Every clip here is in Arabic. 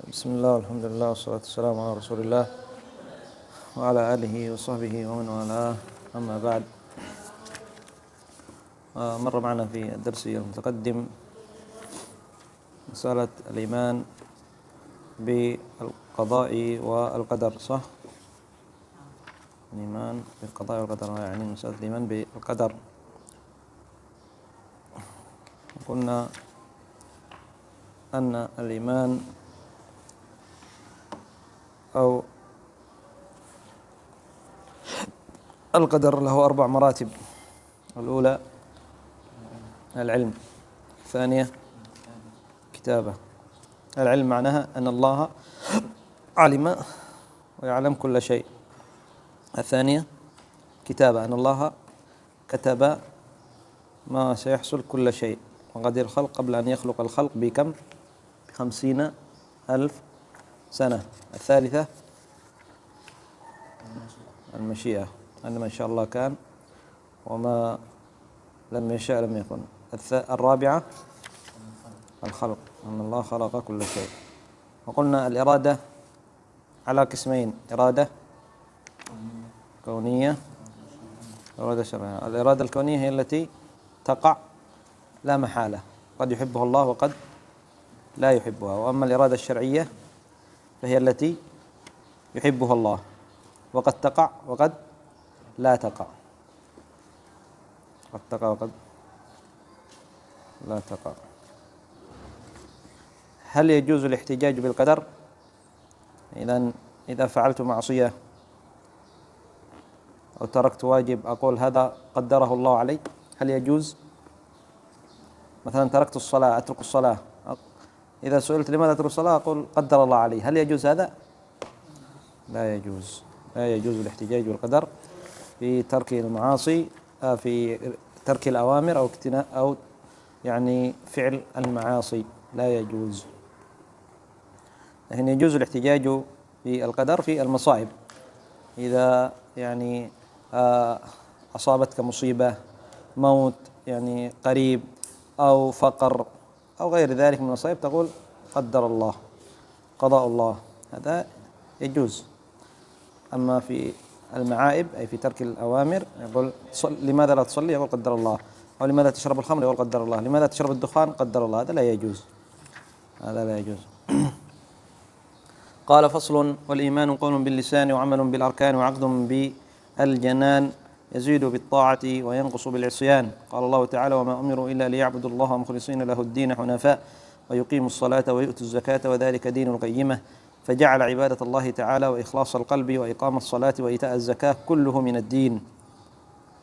بسم الله والحمد لله والصلاة والسلام على رسول الله وعلى آله وصحبه ومن والاه، أما بعد. مر معنا في الدرس المتقدم مسألة الإيمان بالقضاء والقدر، صح؟ الإيمان بالقضاء والقدر، يعني مسألة الإيمان بالقدر. قلنا أن الإيمان أو القدر له 4 مراتب. الأولى العلم، الثانية كتابة. العلم معناها أن الله علم ويعلم كل شيء. الثانية كتابة، أن الله كتب ما سيحصل كل شيء، وقدر الخلق قبل أن يخلق الخلق بكم؟ 50,000 سنة. الثالثة المشيئة، أن ما شاء الله كان وما لم يشاء لم يكن. الرابعة الخلق، أن الله خلق كل شيء. وقلنا الإرادة على قسمين: إرادة كونية وإرادة شرعية. الإرادة الكونية هي التي تقع لا محالة، قد يحبها الله وقد لا يحبها. وأما الإرادة الشرعية فهي التي يحبها الله وقد تقع وقد لا تقع، قد تقع وقد لا تقع. هل يجوز الاحتجاج بالقدر؟ إذا فعلت معصية أو تركت واجب أقول هذا قدره الله علي؟ هل يجوز؟ مثلا تركت الصلاة، أترك الصلاة، إذا سئلت لماذا أترك الصلاة أقول قدر الله علي. هل يجوز هذا؟ لا يجوز. لا يجوز الاحتجاج بالقدر في ترك المعاصي، في ترك الأوامر أو يعني فعل المعاصي، لا يجوز. لكن يجوز الاحتجاج بالقدر في المصائب، إذا يعني أصابتك مصيبة، موت يعني قريب أو فقر أو غير ذلك من المصائب، تقول قدر الله، قضاء الله، هذا يجوز. أما في المعائب أي في ترك الأوامر يقول لماذا لا تصلي؟ يقول قدر الله. أو لماذا تشرب الخمر؟ يقول قدر الله. لماذا تشرب الدخان؟ قدر الله. هذا لا يجوز، هذا لا يجوز. قال: فصل: والإيمان قول باللسان وعمل بالأركان وعقد بالجنان، يزيد بالطاعة وينقص بالعصيان. قال الله تعالى: وما أمروا إلا ليعبدوا الله مخلصين له الدين حنفاء ويقيموا الصلاة ويؤتوا الزكاة وذلك دين القيمة. فجعل عبادة الله تعالى وإخلاص القلب وإقام الصلاة وإيتاء الزكاة كله من الدين.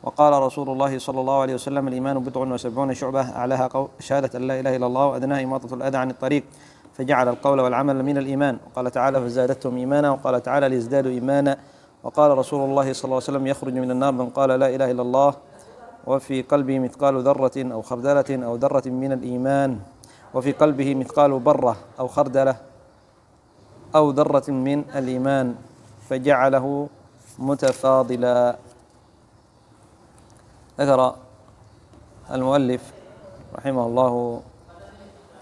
وقال رسول الله صلى الله عليه وسلم: الإيمان 70 شعبة، أعلاها شهادة أن لا إله إلا الله وأدناها إماطة الأذى عن الطريق. فجعل القول والعمل من الإيمان. وقال تعالى: فزادتهم إيمانا. وقال تعالى: ليزدادوا إيمانا. وقال رسول الله صلى الله عليه وسلم: يخرج من النار من قال لا إله إلا الله وفي قلبه مثقال ذرة أو خردلة أو ذرة من الإيمان، وفي قلبه مثقال برة أو خردلة أو ذرة من الإيمان، فجعله متفاضلا. ذكر المؤلف رحمه الله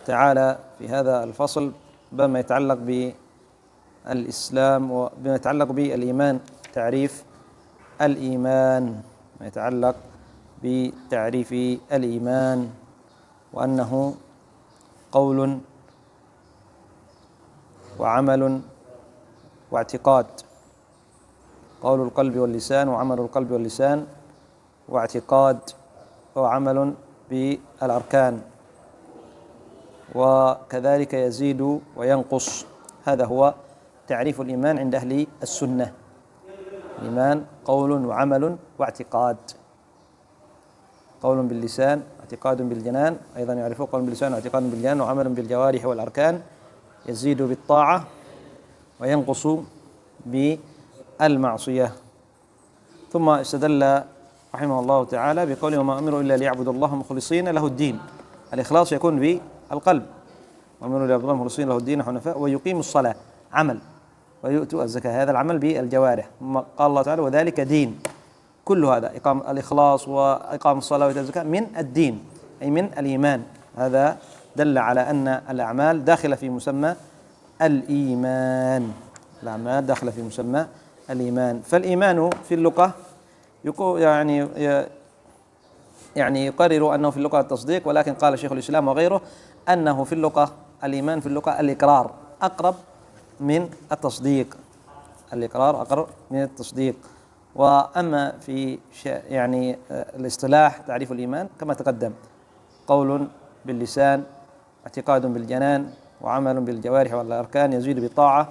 تعالى في هذا الفصل بما يتعلق بالإسلام وبما يتعلق بالإيمان، تعريف الإيمان، ما يتعلق بتعريف الإيمان، وأنه قول وعمل واعتقاد. قول القلب واللسان وعمل القلب واللسان واعتقاد وعمل بالأركان، وكذلك يزيد وينقص. هذا هو تعريف الإيمان عند أهل السنة. الإيمان قول وعمل واعتقاد. قول باللسان، اعتقاد بالجنان، أيضا يعرفون قول باللسان واعتقاد بالجنان وعمل بالجوارح والأركان، يزيد بالطاعة وينقص بالمعصية. ثم استدل رحمه الله تعالى بقوله: وما أمروا إلا ليعبدوا الله مخلصين له الدين. الإخلاص يكون بالقلب، وأمروا ليعبدوا الله مخلصين له الدين حنفاء ويقيموا الصلاة عمل ويؤتوا الزكاة، هذا العمل بالجوارح. ثم قال الله تعالى: وذلك دين. كل هذا إقام الإخلاص وإقام الصلاة وإيتاء الزكاة من الدين، أي من الإيمان. هذا دل على أن الأعمال داخلة في مسمى الإيمان. الأعمال داخلة في مسمى الإيمان. فالإيمان في اللغة يعني يقرر أنه في اللغة التصديق، ولكن قال شيخ الإسلام وغيره أنه في اللغة الإيمان في اللغة الإقرار أقرب من التصديق. الإقرار أقرب من التصديق. وأما في يعني الاصطلاح تعريف الإيمان كما تقدم: قول باللسان، اعتقاد بالجنان، وعمل بالجوارح والأركان، يزيد بالطاعة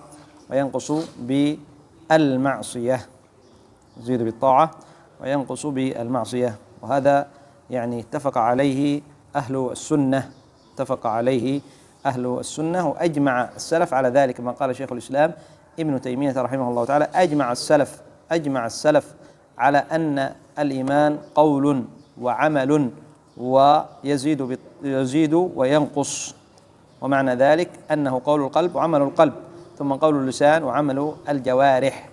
وينقص بالمعصية. يزيد بالطاعة وينقص بالمعصية. وهذا يعني اتفق عليه أهل السنة، اتفق عليه أهل السنة، وأجمع السلف على ذلك، كما قال شيخ الإسلام ابن تيمية رحمه الله تعالى: أجمع السلف على أن الإيمان قول وعمل ويزيد وينقص. ومعنى ذلك أنه قول القلب وعمل القلب، ثم قول اللسان وعمل الجوارح،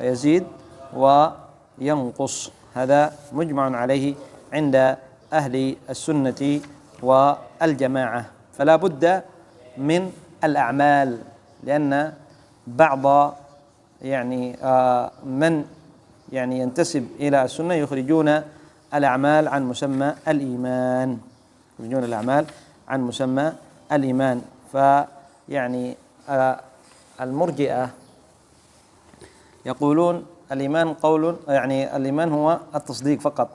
ويزيد وينقص. هذا مجمع عليه عند أهل السنة والجماعة. فلا بد من الأعمال، لأن بعض من ينتسب إلى السنة يخرجون الأعمال عن مسمى الإيمان، يخرجون الأعمال عن مسمى الإيمان. المرجئة يقولون الإيمان قول، الإيمان هو التصديق فقط.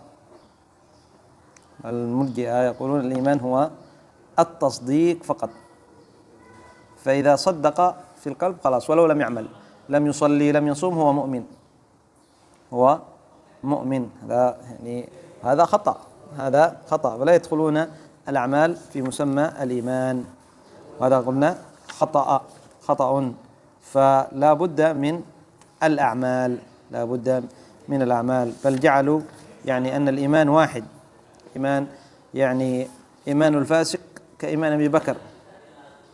المرجئة يقولون الإيمان هو التصديق فقط، فإذا صدق في القلب خلاص ولو لم يعمل، لم يصلي لم يصوم، هو مؤمن. هذا خطأ، ولا يدخلون الأعمال في مسمى الإيمان. وهذا قلنا خطأ. فلا بد من الأعمال، بل جعلوا أن الإيمان واحد. إيمان الفاسق كإيمان أبي بكر،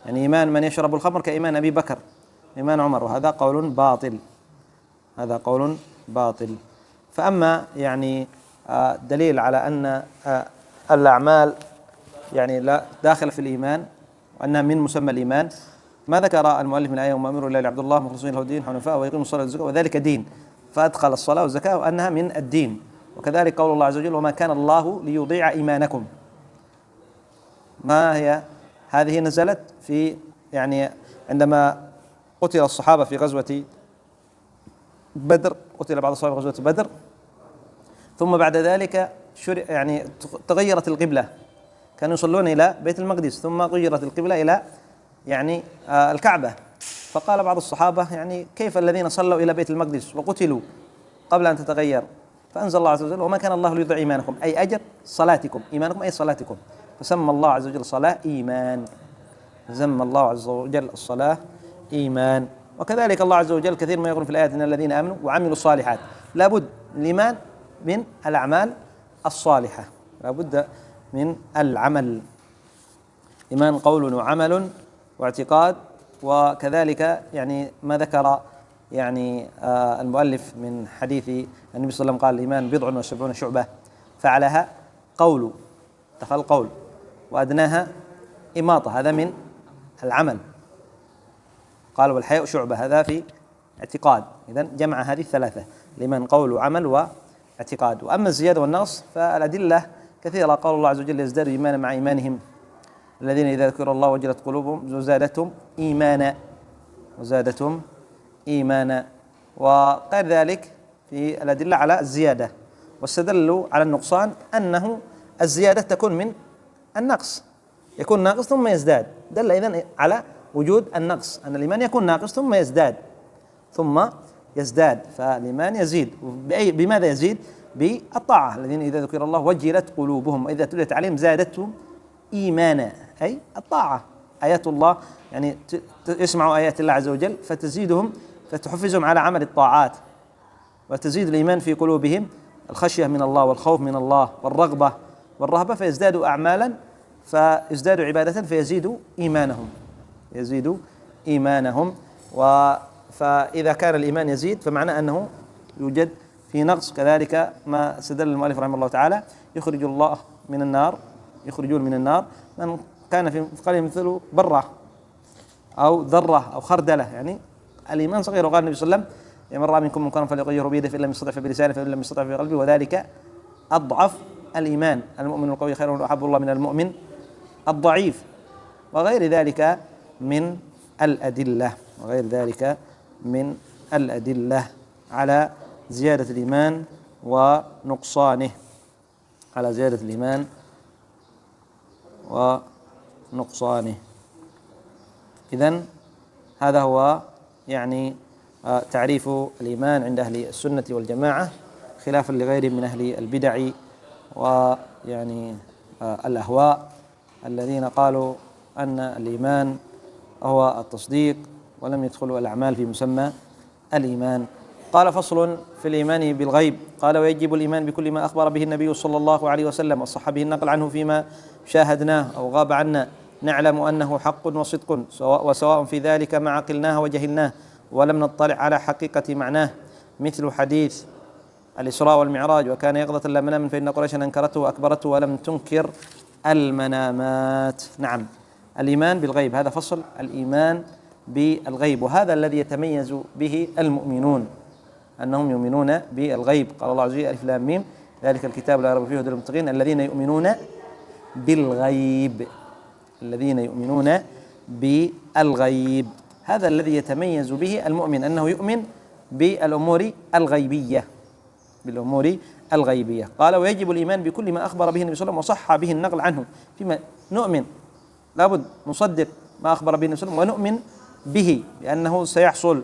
إيمان من يشرب الخمر كإيمان أبي بكر، إيمان عمر، وهذا قول باطل. فأما دليل على أن الأعمال لا داخل في الإيمان وأنها من مسمى الإيمان، ما ذكر المؤلف من آية: وما أمروا إلا لعبد الله مخلصين له الدين حنفاء ويقيموا الصلاة والزكاة وذلك دين، فأدخل الصلاة والزكاة وأنها من الدين. وكذلك قول الله عز وجل: وما كان الله ليضيع إيمانكم. ما هي هذه؟ نزلت في عندما قتل الصحابة في غزوة بدر، قتل بعض الصحابة في غزوة بدر، ثم بعد ذلك تغيرت القبلة، كانوا يصلون إلى بيت المقدس، ثم غيرت القبلة إلى الكعبة. فقال بعض الصحابة: كيف الذين صلوا إلى بيت المقدس وقتلوا قبل أن تتغير؟ فأنزل الله عز وجل: وما كان الله ليضيع إيمانكم، أي أجر صلاتكم، إيمانكم أي صلاتكم. فسمى الله عز وجل الصلاة إيمان، سمى الله عز وجل الصلاة إيمان. وكذلك الله عز وجل كثير ما يقول في الآيات: إن الذين آمنوا وعملوا الصالحات. لابد الإيمان من الأعمال الصالحة، لابد من العمل. إيمان قول وعمل واعتقاد. وكذلك ما ذكر المؤلف من حديث النبي صلى الله عليه وسلم قال: الإيمان 70 شعبة، فعلها قول، دخل قول، وأدناها إماطة، هذا من العمل. قال: والحياء شعبة، هذا في اعتقاد. إذن جمع هذه الثلاثة: الإيمان قول وعمل واعتقاد. وأما الزيادة والنقص فالأدلة كثيرة. قال الله عز وجل: يزدادوا إيمانا مع إيمانهم، الذين إذا ذكر الله وجلت قلوبهم وزادتهم إيمانا. وغير ذلك في الأدلة على الزيادة. واستدلوا على النقصان أنه الزيادة تكون من النقص، يكون ناقص ثم يزداد. دل إذن على وجود النقص، أن الإيمان يكون ناقص ثم يزداد. فالإيمان يزيد بماذا يزيد؟ بالطاعة. الذين إذا ذكر الله وجلت قلوبهم وإذا تليت عليهم زادتهم إيمانا، أي الطاعة. آيات الله يسمعوا آيات الله عز وجل فتزيدهم، فتحفزهم على عمل الطاعات، وتزيد الإيمان في قلوبهم الخشية من الله والخوف من الله والرغبة والرهبة، فيزدادوا أعمالا، فيزدادوا عبادة، فيزيد إيمانهم. فإذا كان الإيمان يزيد فمعنى أنه يوجد في نقص. كذلك ما استدل المؤلف رحمه الله تعالى: يخرجون من النار من كان في قلبه مثل برة، أو ذرة أو خردلة، يعني الإيمان صغير. وقال النبي صلى الله عليه وسلم: من رأى منكم منكرا فليغيره بيده، فإن لم يستطع فبلسانه، فإن لم يستطع فبقلبه، وذلك أضعف الإيمان. المؤمن القوي خير وأحب الله من المؤمن الضعيف، وغير ذلك من الأدلة، وغير ذلك من الأدلة على زيادة الإيمان ونقصانه، على زيادة الإيمان ونقصانه. إذن هذا هو يعني تعريف الإيمان عند أهل السنة والجماعة، خلافا لغيرهم من أهل البدع ويعني الأهواء الذين قالوا أن الإيمان هو التصديق ولم يدخلوا الأعمال في مسمى الإيمان. قال: فصل في الإيمان بالغيب. قال: ويجب الإيمان بكل ما أخبر به النبي صلى الله عليه وسلم وصح به النقل عنه فيما شاهدناه أو غاب عنا، نعلم أنه حق وصدق، وسواء في ذلك ما عقلناه وجهلناه ولم نطلع على حقيقة معناه، مثل حديث الإسراء والمعراج: وكان يقظة لا مناما، فإن قريشا أنكرته وأكبرته ولم تنكر المنامات. نعم، الإيمان بالغيب، هذا فصل الإيمان بالغيب، وهذا الذي يتميز به المؤمنون، أنهم يؤمنون بالغيب. قال الله عز وجل: ألف لام ميم، ذلك الكتاب لا ريب فيه هدى للمتقين الذين يؤمنون بالغيب، الذين يؤمنون بالغيب. هذا الذي يتميز به المؤمن، أنه يؤمن بالأمور الغيبية، بالأمور الغيبية. قال: ويجب الإيمان بكل ما أخبر به النبي صلى الله عليه وسلم وصح به النقل عنه، فيما نؤمن لابد نصدق ما أخبر به النبي صلى الله عليه وسلم ونؤمن به بأنه سيحصل،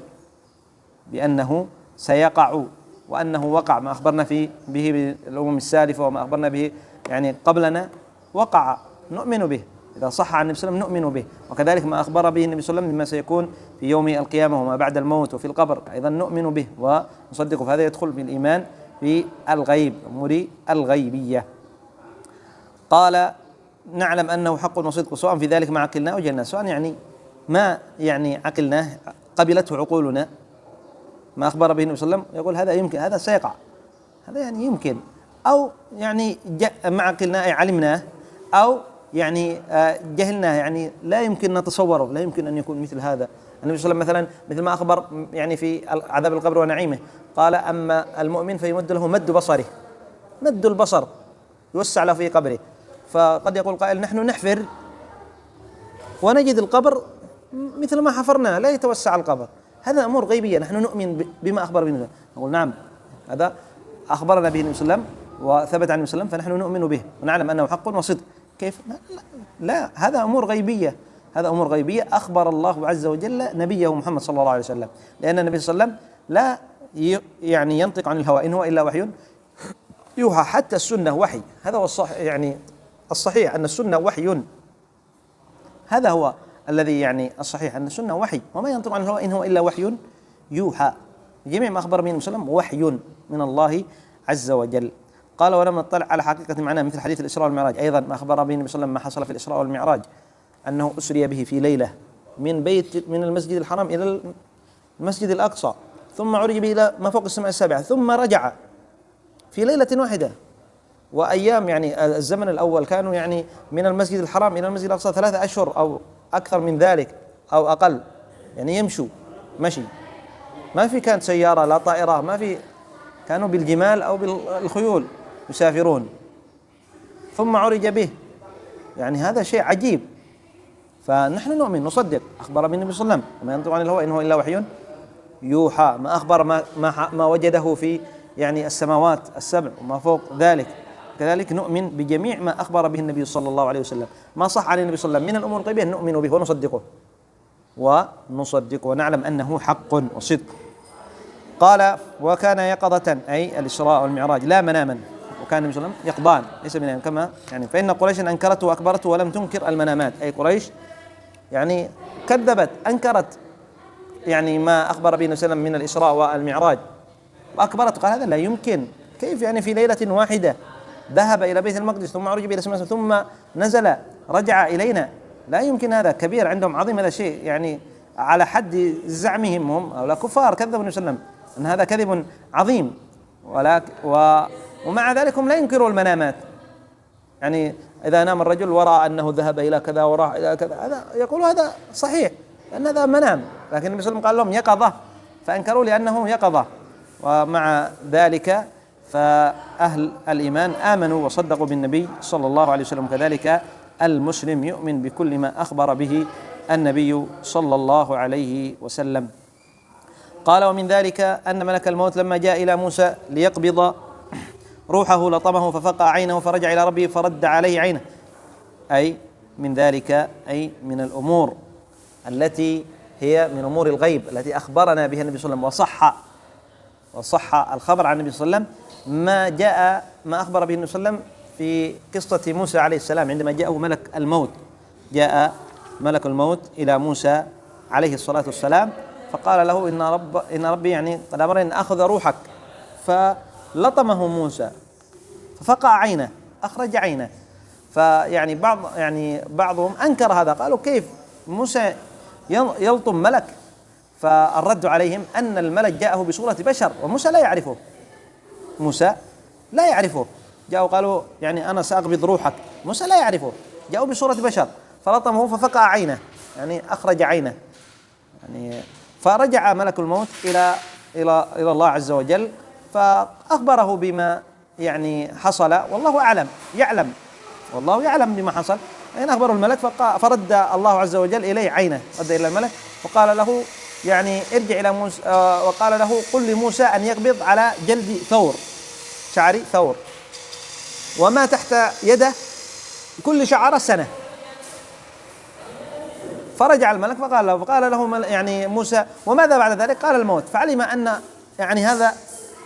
بأنه سيقع، وأنه وقع. ما أخبرنا به بالأمم السالفة وما أخبرنا به يعني قبلنا وقع، نؤمن به. إذا صح عن النبي صلى الله عليه وسلم نؤمن به، وكذلك ما أخبر به النبي صلى الله عليه وسلم مما سيكون في يوم القيامة وما بعد الموت وفي القبر أيضا نؤمن به ونصدقه. فهذا يدخل في الإيمان في الغيب، أمور الغيبية. قال: نعلم أنه حق وصدق، سواء في ذلك ما عقلناه وجهلناه. سواء يعني ما يعني عقلناه، قبلته عقولنا ما أخبر به النبي صلى الله عليه وسلم، يقول هذا يمكن، هذا سيقع، هذا يعني يمكن، أو يعني ما عقلناه أي علمناه، أو يعني جهلناه، يعني لا يمكن نتصوره، لا يمكن أن يكون مثل هذا. النبي صلى الله عليه وسلم مثلا مثل ما أخبر يعني في عذاب القبر ونعيمه، قال: أما المؤمن فيمد له مد بصره، مد البصر يوسع له في قبره. فقد يقول قائل: نحن نحفر ونجد القبر مثل ما حفرناه، لا يتوسع القبر. هذا أمور غيبية، نحن نؤمن بما أخبر به النبي. نقول: نعم، هذا أخبرنا به النبي صلى الله عليه وسلم وثبت عن النبي صلى الله عليه وسلم، فنحن نؤمن به ونعلم أنه حق وصدق. كيف؟ لا، هذا أمور غيبية، هذا أمور غيبية أخبر الله عز وجل نبيه محمد صلى الله عليه وسلم، لأن النبي صلى الله عليه وسلم لا يعني ينطق عن الهوى، إن هو إلا وحي يوحى. حتى السنة وحي، هذا هو يعني الصحيح أن السنة وحي، هذا هو الذي يعني الصحيح أن السنة وحي، وما ينطق عن الهوى إن هو إلا وحي يوحى. جميع ما أخبر به النبي صلى الله عليه وسلم وحي من الله عز وجل. قال: ولم نطلع على حقيقة معناه، مثل حديث الإسراء والمعراج. أيضا ما أخبر به النبي صلى الله عليه وسلم ما حصل في الإسراء والمعراج، أنه أسري به في ليلة من المسجد الحرام إلى المسجد الأقصى، ثم عرج به إلى ما فوق السماء السابعة، ثم رجع في ليلة واحدة. وأيام يعني الزمن الأول كانوا يعني من المسجد الحرام إلى المسجد الأقصى 3 أشهر أو أكثر من ذلك أو أقل، يعني يمشوا مشي، ما في كانت سيارة لا طائرة، ما في، كانوا بالجمال أو بالخيول يسافرون، ثم عرج به. يعني هذا شيء عجيب. فنحن نؤمن نصدق أخبر به النبي صلى الله عليه وسلم، وما ينطق عن الهوى إن هو إلا وحي يوحى. ما أخبر ما وجده في يعني السماوات السبع وما فوق ذلك. كذلك نؤمن بجميع ما أخبر به النبي صلى الله عليه وسلم، ما صح عن النبي صلى الله عليه وسلم من الأمور الغيبية نؤمن به ونصدقه ونعلم أنه حق وصدق. قال: وكان يقظة، أي الإسراء والمعراج، لا مناما. وكان النبي صلى الله عليه وسلم يقظان ليس مناما، كما يعني فإن قريشا أنكرته وأكبرته ولم تنكر المنامات، أي قريش يعني كذبت أنكرت يعني ما أخبر به النبي صلى الله عليه وسلم من الإسراء والمعراج، وأكبرت، قال: هذا لا يمكن، كيف يعني في ليلة واحدة ذهب إلى بيت المقدس ثم عرج إلى السماء ثم نزل رجع إلينا؟ لا يمكن، هذا كبير عندهم عظيم، هذا شيء يعني على حد زعمهم هم، أو لا كفار كذبوا النبي صلى الله عليه وسلم أن هذا كذب عظيم، ومع ذلك هم لا ينكروا المنامات. يعني إذا نام الرجل ورأى أنه ذهب إلى كذا وراح إلى كذا، هذا يقول هذا صحيح، لأن هذا منام، لكن النبي صلى الله عليه وسلم قال لهم يقظة فأنكروا لأنه يقظة. ومع ذلك فأهل الإيمان آمنوا وصدقوا بالنبي صلى الله عليه وسلم. كذلك المسلم يؤمن بكل ما أخبر به النبي صلى الله عليه وسلم. قال: ومن ذلك أن ملك الموت لما جاء إلى موسى ليقبض روحه لطمه ففقع عينه فرجع إلى ربه فرد عليه عينه. أي من ذلك، أي من الأمور التي هي من أمور الغيب التي أخبرنا بها النبي صلى الله عليه وسلم، وصح الخبر عن النبي صلى الله عليه وسلم ما أخبر به النبي صلى الله عليه وسلم في قصة موسى عليه السلام عندما جاءه ملك الموت. جاء ملك الموت إلى موسى عليه الصلاة والسلام فقال له إن ربي يعني قد أمرني أن أخذ روحك، فلطمه موسى ففقع عينه، أخرج عينه. فيعني بعضهم أنكر هذا، قالوا كيف موسى يلطم ملك؟ فالرد عليهم أن الملك جاءه بصورة بشر وموسى لا يعرفه، موسى لا يعرفه. جاءوا قالوا يعني أنا سأقبض روحك، موسى لا يعرفه، جاءوا بصورة بشر فلطمه ففقع عينه، يعني أخرج عينه. يعني فرجع ملك الموت إلى الله عز وجل فأخبره بما يعني حصل، والله والله يعلم بما حصل. يعني أخبره الملك فرد الله عز وجل إليه عينه، رد إلى الملك وقال له يعني ارجع إلى موسى، وقال له قل لموسى أن يقبض على جلد ثور، شعر ثور، وما تحت يده كل شعر سنة. فرجع الملك فقال له يعني موسى وماذا بعد ذلك؟ قال الموت. فعلم أن يعني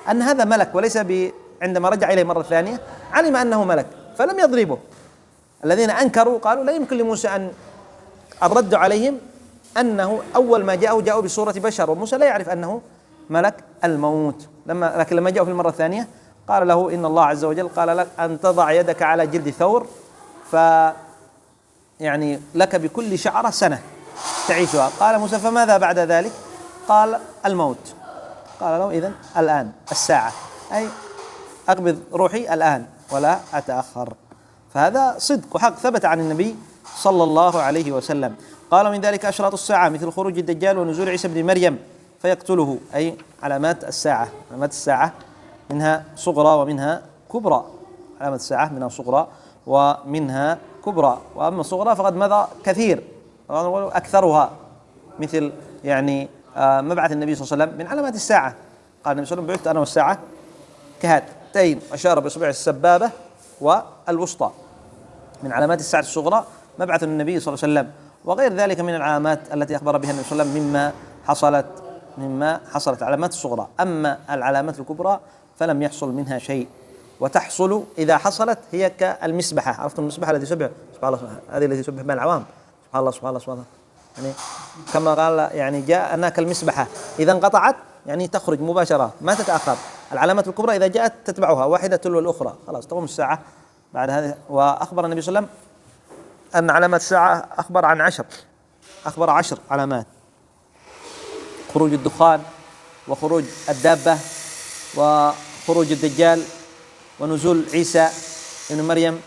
هذا ملك وليس عندما رجع إليه مرة ثانية علم أنه ملك فلم يضربه. الذين أنكروا قالوا لا يمكن لموسى أن الرد عليهم أنه أول ما جاءوا بصورة بشر وموسى لا يعرف أنه ملك الموت. لكن لما جاءوا في المرة الثانية قال له إن الله عز وجل قال لك أن تضع يدك على جلد ثور يعني لك بكل شعرة سنة تعيشها. قال موسى فماذا بعد ذلك؟ قال الموت. قال له إذن الآن الساعة، أي أقبض روحي الآن ولا أتأخر. فهذا صدق وحق ثبت عن النبي صلى الله عليه وسلم. قال من ذلك أشراط الساعة مثل خروج الدجال ونزول عيسى بن مريم فيقتله، أي علامات الساعة. علامات الساعة منها صغرى ومنها كبرى، علامات الساعة منها صغرى ومنها كبرى، وأما الصغرى فقد مضى كثير أكثرها، مثل يعني مبعث النبي صلى الله عليه وسلم من علامات الساعة. قال النبي صلى الله عليه وسلم بعثت أنا والساعة كهاتين، أشار بإصبعه السبابة والوسطى. من علامات الساعة الصغرى مبعث النبي صلى الله عليه وسلم، وغير ذلك من العلامات التي أخبر بها النبي صلى الله عليه وسلم مما حصلت علامات الصغرى. أما العلامات الكبرى فلم يحصل منها شيء، وتحصل إذا حصلت هي كالمسبحة. عرفتم المسبحة التي يسبح سبحان الله، هذه التي يسبح بين العوام سبحان الله سبحان الله سبحان الله، يعني كما قال يعني جاء أنها كالمسبحة إذا انقطعت يعني تخرج مباشرة ما تتأخر. العلامات الكبرى إذا جاءت تتبعها واحدة تلو الأخرى، خلاص تقوم الساعة بعد هذا. وأخبر النبي صلى الله عليه وسلم أن علامات الساعة أخبر 10 علامات: خروج الدخان، وخروج الدابة، وخروج الدجال، ونزول عيسى ابن مريم،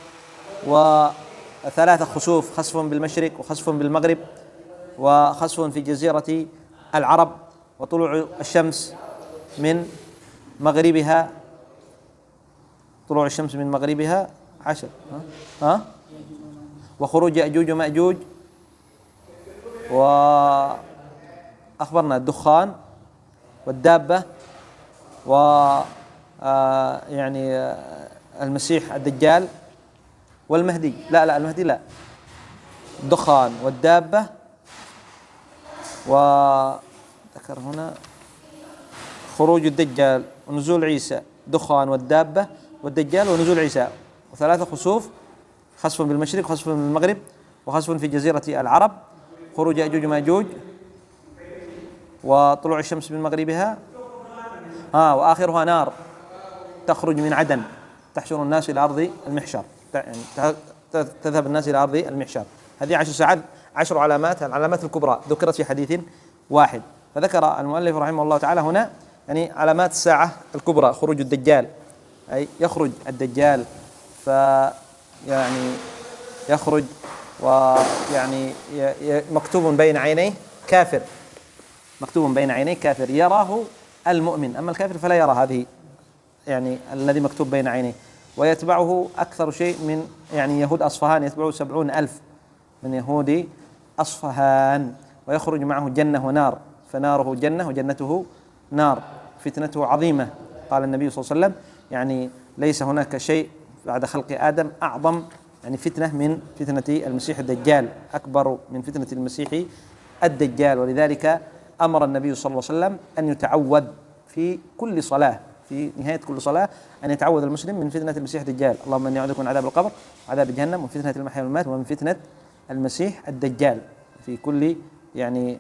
و3 خسوف: خسف بالمشرق وخسف بالمغرب وخسف في جزيرة العرب، وطلوع الشمس من مغربها، طلوع الشمس من مغربها 10 وخروج يأجوج ومأجوج، وأخبرنا الدخان والدابة يعني المسيح الدجال والمهدي. لا المهدي لا، الدخان والدابة، وذكر هنا خروج الدجال ونزول عيسى، دخان والدابة والدجال ونزول عيسى، و3 خسوف: خسف بالمشرق وخسف بالمغرب وخسف في جزيرة العرب، خروج يأجوج ومأجوج، وطلوع الشمس من مغربها، وآخرها نار تخرج من عدن تحشر الناس إلى أرض المحشر، يعني تذهب الناس إلى أرض المحشر. هذه 10 ساعات، 10 علامات، العلامات الكبرى ذكرت في حديث واحد. فذكر المؤلف رحمه الله تعالى هنا يعني علامات الساعة الكبرى: خروج الدجال، أي يخرج الدجال، يعني يخرج ويعني مكتوب بين عينيه كافر، مكتوب بين عينيه كافر يراه المؤمن، أما الكافر فلا يرى هذه يعني الذي مكتوب بين عينيه. ويتبعه أكثر شيء من يعني يهود أصفهان، يتبعه 70,000 من يهود أصفهان، ويخرج معه جنة ونار، فناره جنة وجنته نار، فتنته عظيمة. قال النبي صلى الله عليه وسلم يعني ليس هناك شيء بعد خلق آدم أعظم يعني فتنة من فتنة المسيح الدجال، أكبر من فتنة المسيح الدجال. ولذلك أمر النبي صلى الله عليه وسلم أن يتعوذ في كل صلاة، في نهاية كل صلاة أن يتعوذ المسلم من فتنة المسيح الدجال، اللهم إني أعوذ بك من عذاب القبر وعذاب جهنم ومن فتنة المحيا والممات ومن فتنة المسيح الدجال، في كل يعني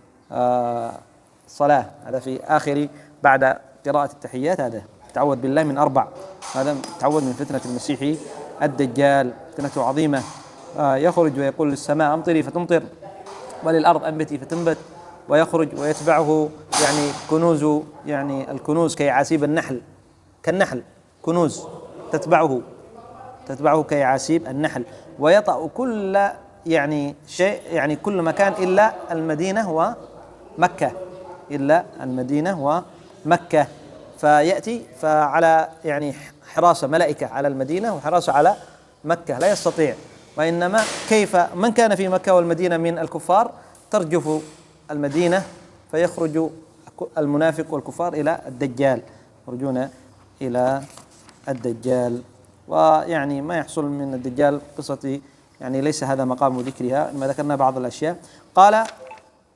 صلاة. هذا في آخر بعد قراءة التحيات، هذا تعوذ بالله من 4، هذا تعوذ من فتنة المسيح الدجال، فتنته عظيمة. يخرج ويقول للسماء أمطري فتمطر وللأرض أنبتي فتنبت، ويخرج ويتبعه يعني كنوز، يعني الكنوز كيعاسيب النحل، كالنحل كنوز تتبعه كيعاسيب النحل، ويطأ كل يعني شيء يعني كل مكان إلا المدينة ومكة، إلا المدينة ومكة. فيأتي فعلى يعني حراسة ملائكة على المدينة وحراسة على مكة، لا يستطيع. وإنما كيف من كان في مكة والمدينة من الكفار ترجف المدينة، فيخرج المنافق والكفار إلى الدجال، يخرجون إلى الدجال. ويعني ما يحصل من الدجال قصة يعني ليس هذا مقام ذكرها، ما ذكرنا بعض الأشياء. قال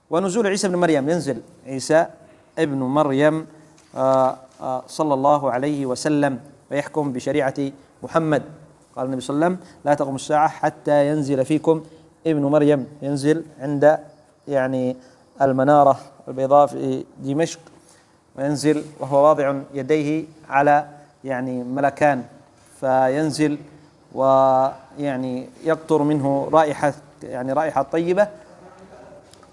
ونزول عيسى بن مريم، ينزل عيسى ابن مريم صلى الله عليه وسلم ويحكم بشريعة محمد. قال النبي صلى الله عليه وسلم لا تقوم الساعة حتى ينزل فيكم ابن مريم، ينزل عند يعني المنارة البيضاء في دمشق، وينزل وهو واضع يديه على يعني ملكان، فينزل ويعني يقطر منه رائحة يعني رائحة طيبة،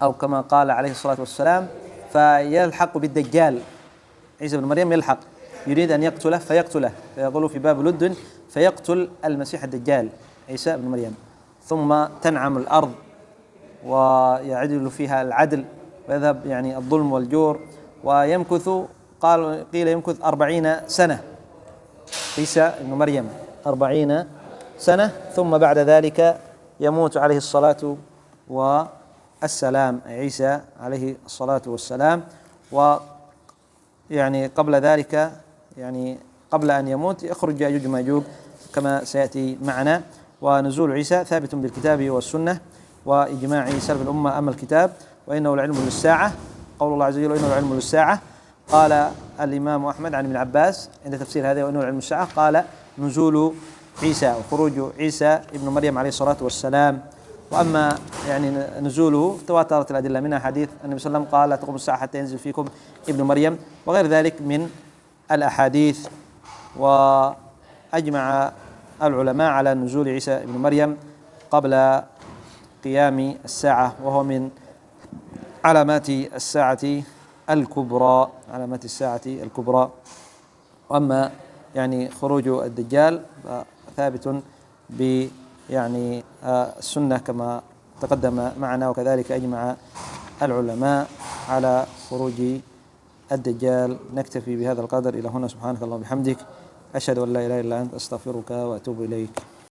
أو كما قال عليه الصلاة والسلام فيلحق بالدجال. عيسى بن مريم يلحق، يريد أن يقتله فيقتله، فيظل في باب لد فيقتل المسيح الدجال عيسى بن مريم، ثم تنعم الأرض ويعدل فيها العدل ويذهب يعني الظلم والجور، ويمكث قيل يمكث 40 سنة عيسى بن مريم، 40 سنة، ثم بعد ذلك يموت عليه الصلاة والسلام، عيسى عليه الصلاة والسلام. ويعني قبل ذلك يعني قبل أن يموت يخرج يأجوج ومأجوج كما سيأتي معنا. ونزول عيسى ثابت بالكتاب والسنة وإجماع سلف الأمة. أما الكتاب وإنه العلم للساعة، قول الله عز وجل وإنه العلم للساعة، قال الإمام أحمد عن ابن عباس عند تفسير هذا وإنه العلم للساعة قال نزول عيسى وخروج عيسى ابن مريم عليه الصلاة والسلام. وأما يعني نزوله تواترت الأدلة، منها حديث النبي صلى الله عليه وسلم قال لا تقوم الساعة حتى ينزل فيكم ابن مريم، وغير ذلك من الأحاديث. وأجمع العلماء على نزول عيسى ابن مريم قبل قيام الساعة، وهو من علامات الساعة الكبرى، علامات الساعة الكبرى. وأما يعني خروج الدجال ثابت ب يعني السنة كما تقدم معنا، وكذلك أجمع العلماء على خروج الدجال. نكتفي بهذا القدر إلى هنا، سبحانك اللهم وبحمدك، أشهد أن لا إله إلا أنت، أستغفرك وأتوب إليك.